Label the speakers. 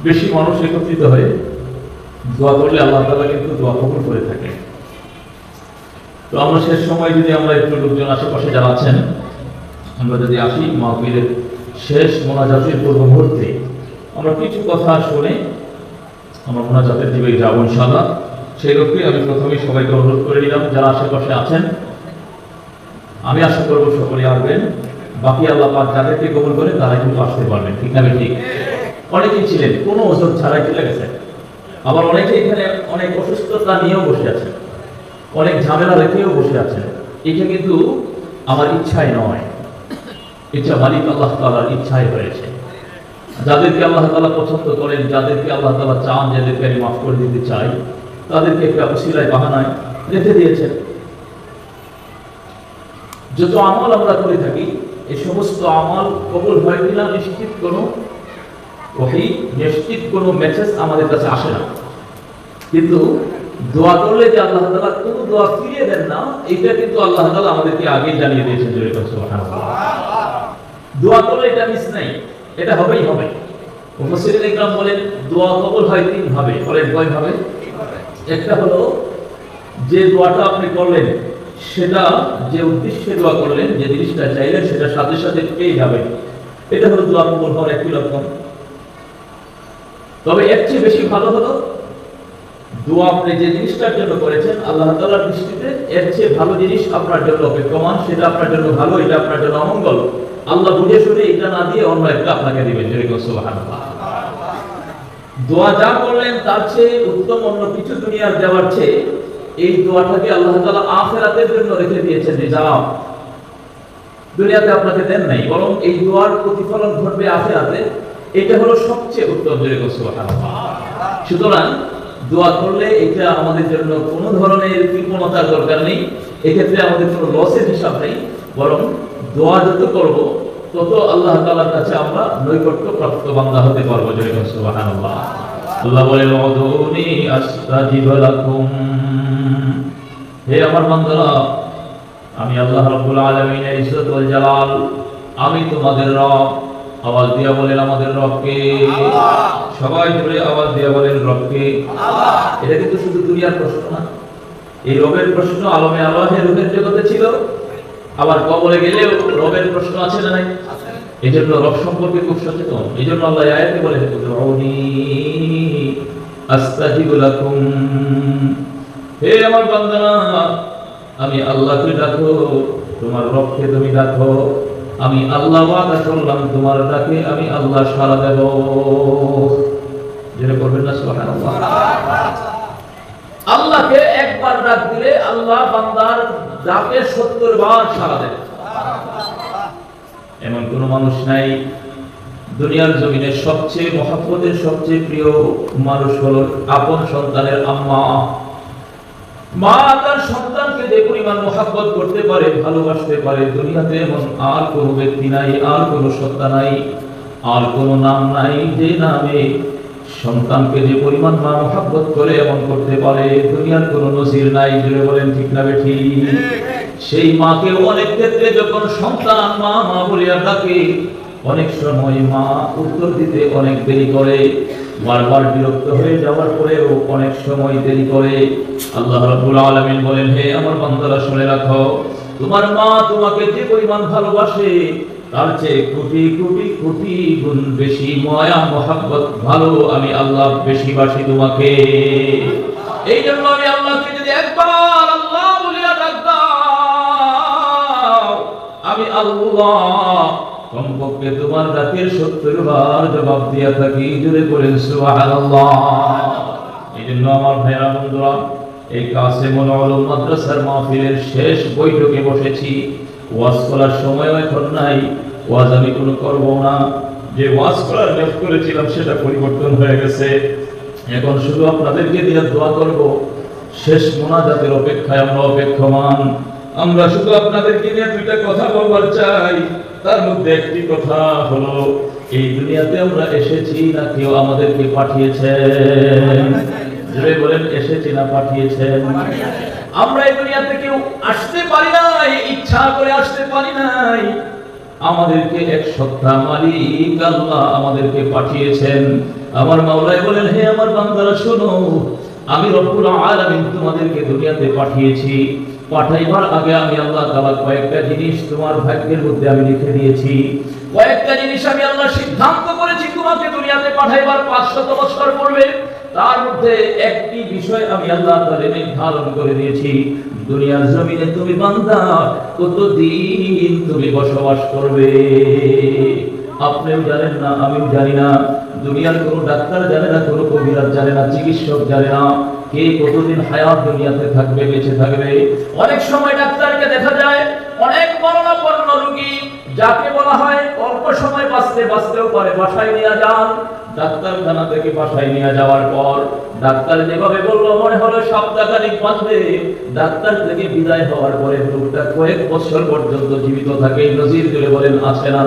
Speaker 1: বেশি মানুষ একত্রিত হয়ে দোয়া করলে আল্লাহ তাআলা কিন্তু দোয়া কবুল করে থাকে। তো আমরা শেষ সময় যদি আমরা একটু লোকজন আশেপাশে যারা আছেন, আমরা যদি আসি মাহফিলের শেষ মোনাজাতের পূর্ব মুহূর্তে আমরা কিছু কথা শুনে আমরা মোনাজাতের দিকে যাবো ইনশাআল্লাহ। সেই লক্ষ্যে আমি প্রথমেই সবাইকে অনুরোধ করে নিলাম, যারা আশেপাশে আছেন আমি আশা করবো সকলে আসবেন। বাকি আল্লাহ পাক যাদেরকে কবুল করে তারা কিন্তু আসতে পারবেন, ঠিক না ঠিক? অনেকেই ছিলেন কোনো ওজন ছাড়াই চলে গেছেন, আবার অনেকে এখানে অনেক অসুস্থতা নিয়েও বসে আছেন, অনেক ঝামেলা রেখেও বসে আছেন। এটা কিন্তু আমার ইচ্ছায় নয়, ইচ্ছা মালিক আল্লাহ তাআলার ইচ্ছায় হয়েছে। যাদেরকে আল্লাহ তাআলা পছন্দ করেন, যাদেরকে আল্লাহ তাআলা চান, যাদেরকে আমি মাফ করে দিতে চাই, তাদেরকে একটা উসিলায় বাহানায় রেখে দিয়েছেন। যত আমল আমরা করে থাকি এই সমস্ত আমল কবুল হয় কিনা নিশ্চিত কোনো ওহী, নিশ্চিত কোনো মেসেজ আমাদের কাছে আসে না। কিন্তু দোয়া করলে যে আল্লাহ তাআলা কোনো দোয়া ফিরিয়ে দেন না, এটা কিন্তু আল্লাহ তাআলা আমাদেরকে আগে জানিয়ে দিয়েছেন। সুবহানাল্লাহ, দোয়া করলে এটা মিস নাই, এটা হবেই হবে। মুফাসসিরিন ইকরাম বলেন দোয়া কবুল হয় তিন ভাবে। বলেন কয় ভাবে? একটা হলো যে দোয়াটা আপনি করলেন সেটা যে উদ্দেশ্যে দোয়া করলেন, যে জিনিসটা চাইলেন সেটা সাথে সাথে পেয়ে যাবেন, এটা হলো দোয়া কবুল হওয়ার একটি লক্ষণ। তবে এর চেয়ে বেশি ভালো হলো দোয়া আপনি যে জিনিসটার জন্য করেছেন আল্লাহ তাআলার দৃষ্টিতে এর চেয়ে ভালো জিনিস আপনার জন্য অপেক্ষমান, সেটা আপনার জন্য ভালো, এটা আপনার জন্য অমঙ্গল। আল্লাহ বুঝে শুনে এটা না দিয়ে অন্য একটা আপনাকে দিবেন। সুবহানাল্লাহ, দোয়া যা করলেন তার চেয়ে উত্তম অন্য কিছু দুনিয়ার দেওয়ার চেয়ে এই দোয়াটাকে আল্লাহ তাআলা আখিরাতের জন্য রেখে দিয়েছেন রিজার্ভ। দুনিয়াতে আপনাকে দেন নাই, বরং এই দোয়ার প্রতিফলন ঘটবে আখিরাতে। এটা হলো সবচেয়ে উত্তম। সুবহানাল্লাহ, সুতরাং দোয়া করলে এটা আমাদের জন্য কোনো ধরনের কৃপণতার দরকার নেই, এক্ষেত্রে আমাদের কোনো লসের হিসাব নেই, বরং দোয়া যত করব তত আল্লাহ তাআলার কাছে আমরা নৈকট্য প্রাপ্ত বান্দা হতে পারবো। সুবহানাল্লাহ, আল্লাহ বলেন উদউনি আস্তাজিব লাকুম, হে আমার বান্দারা, আমি আল্লাহ রাব্বুল আলামিনের ইজ্জত ওয়াল জালাল, আমি তোমাদের রব। আওয়াজ দিয়া বলেন আমাদের রবকে, সবাই জুড়ে আওয়াজ দিয়া বলেন রবকে। এটা কিন্তু শুধু দুনিয়ার প্রশ্ন না, এই রবের প্রশ্ন আলমে আল্লাহের রূহের জগতে ছিল, আবার কবরে গেলেও রবের প্রশ্ন আছে না নাই? এই জন্য রব সম্পর্কে খুব সচেতন। এই জন্য আল্লাহ আয়াতে বলেন উদউনি আস্তাজিব লাকুম, হে আমার বান্দারা, আমি আল্লাহকে ডাকো, তোমার রবকে তুমি ডাকো। আমি আল্লাহ ওয়াদা করলাম তোমার ডাকে আমি আল্লাহ সাড়া দেব। যেটা করবেন না সুবহানাল্লাহ, আল্লাহকে একবার ডাক দিলে আল্লাহ বান্দার ডাকে 70 বার সাড়া দেন। এমন কোন মানুষ নাই। দুনিয়ার জমিনে সবচেয়ে মহব্বতের সবচেয়ে প্রিয় মানুষ হলো আপন সন্তানের আম্মা। মা তার সন্তানকে যে পরিমাণ মহব্বত করতে পারে, ভালোবাসতে পারে, দুনিয়াতে এমন আর কোনো ব্যক্তি নাই, আর কোনো সত্তা নাই, আর কোনো নাম নাই যে নামে সন্তানকে যে পরিমাণ মা মহব্বত করে এমন করতে পারে, দুনিয়ার কোনো নজির নাই। জুড়ে বলেন ঠিক না বেঠিক? সেই মাকে অনেক ক্ষেত্রে যখন সন্তান মা মা বলিয়া ডাকে, অনেক সময় মা উত্তর দিতে অনেক দেরি করে, বারবার বিরক্ত হয়ে যাওয়ার পরেও অনেক সময় দেরি করে। আল্লাহ রাব্বুল আলামিন বলেন, হে আমার বান্দারা শুনে রাখো, তোমার মা তোমাকে যে পরিমাণ ভালোবাসে তার চেয়ে কোটি কোটি কোটি গুণ বেশি মায়া মহব্বত ভালো আমি আল্লাহ বেশি বাসি তোমাকে। এই জন্য আমি আল্লাহকে যদি একবার আল্লাহ বলিয়া ডাক দাও, আমি আল্লাহ কমপক্ষে তোমার ডাকের 70 বার জবাব দিয়া থাকি। জুড়ে বলেন সুবহানাল্লাহ। এই জন্য আমার ভাইরা বন্ধুরা, এই কাসেমুল উলুম মাদ্রাসার মাহফিলের শেষ বৈঠকে বসেছি। ওয়াজ করার সময় এখন নাই, ওয়াজ আমি কোনো করব না। যে ওয়াজ করার নিয়ত করেছিলাম সেটা পরিবর্তন হয়ে গেছে। এখন শুধু আপনাদেরকে দিয়ে দোয়া করব। শেষ মোনাজাতের অপেক্ষায় আমরা অপেক্ষমান। আমরা শুধু আপনাদেরকে নিয়ে দুইটা কথা বলবার চাই। তার মধ্যে একটি কথা হলো, এই দুনিয়াতে আমরা এসেছি না কেউ আমাদেরকে পাঠিয়েছেন? জোরে বলেন, এসেছি না পাঠিয়েছেন? আমরা এই দুনিয়াতে কেউ আসতে পারি নাই, ইচ্ছা করে আসতে পারি নাই। আমাদেরকে এক সত্তা মালিক আল্লাহ আমাদেরকে পাঠিয়েছেন। আমার মাওলাই বলেন, হে আমার বান্দারা শোনো, আমি রব্বুল আলামিন তোমাদেরকে দুনিয়াতে পাঠিয়েছি। পাঠাইবার আগে আমি আল্লাহ তাআলা কয়েকটা জিনিস তোমার ভাগ্যের মধ্যে আমি লিখে দিয়েছি। কয়েকটা জিনিস আমি আল্লাহ সিদ্ধান্ত করেছি তোমাকে দুনিয়াতে পাঠাইবার 500 বছর পূর্বে। তার মধ্যে একটি বিষয় আমি আল্লাহ তাআলা নির্ধারণ করে দিয়েছি, দুনিয়ার জমিনে তুমি বান্দা কতদিন তুমি বসবাস করবে। আপনিও জানেন না, আমিও জানি না, দুনিয়ার কোনো ডাক্তার জানে না, কোনো কবিরাজ জানে না, চিকিৎসক জানে না কে কতদিন হায়াত দুনিয়াতে থাকবে, বেঁচে থাকবে। অনেক সময় ডাক্তারকে দেখা যায় অনেক মরণাপন্ন রোগী, যাকে বলা হয় অল্প সময় বাঁচতেও পারে, বাসায় নিয়ে যান। ডাক্তারখানা থেকে বাসায় নিয়ে যাওয়ার পর ডাক্তার যেভাবে বললো মনে হলো সপ্তাহখানিক বাঁচবে, ডাক্তার থেকে বিদায় হওয়ার পরে লোকটা কয়েক বছর পর্যন্ত জীবিত থাকে। নজির তুলে বলেন আছে না?